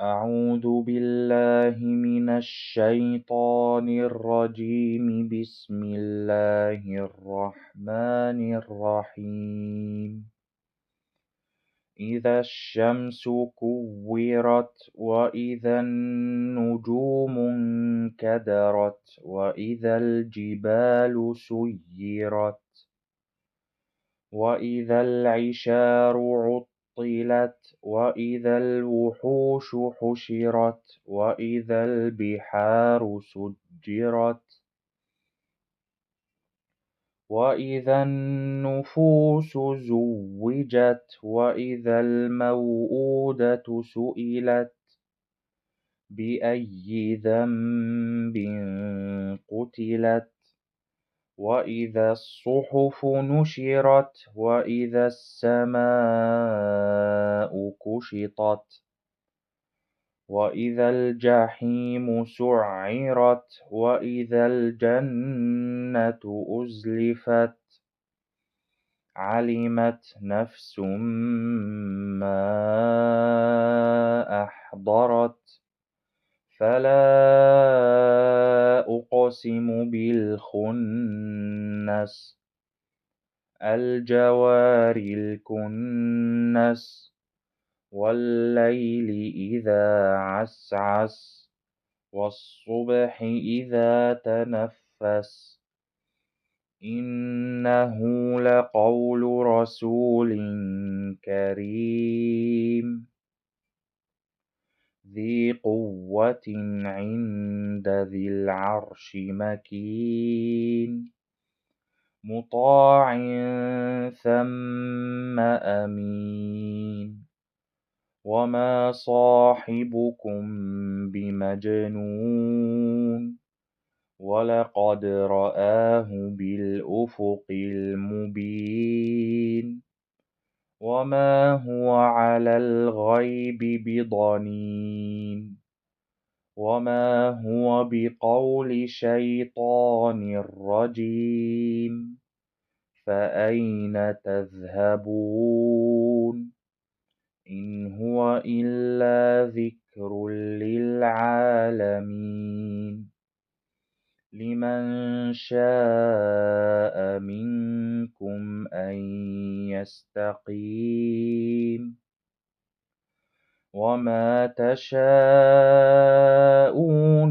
أعوذ بالله من الشيطان الرجيم بسم الله الرحمن الرحيم إذا الشمس كورت وإذا النجوم انكدرت وإذا الجبال سيرت وإذا العشار عطلت وإذا الوحوش حشرت وإذا البحار سجرت وإذا النفوس زوجت وإذا الموءودة سئلت بأي ذنب قتلت وإذا الصحف نشرت وإذا السماء كشطت وإذا الجحيم سعرت وإذا الجنة أزلفت علمت نفس ما أحضرت فلا أقسم بالخنس الجوار الكنس والليل إذا عسعس والصبح إذا تنفس إنه لقول رسول كريم ذي قوة عند ذي العرش مكين مطاع ثم أمين وما صاحبكم بمجنون ولقد رآه بالأفق المبين وما هو على الغيب بضنين وما هو بقول شيطان رجيم فأين تذهبون إن هو إلا ذكر للعالمين لمن شاء منكم أن يستقيم وما تشاءون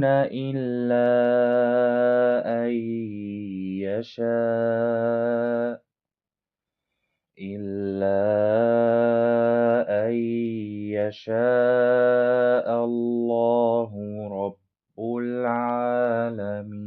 إلا أن يشاء الله رب العالمين.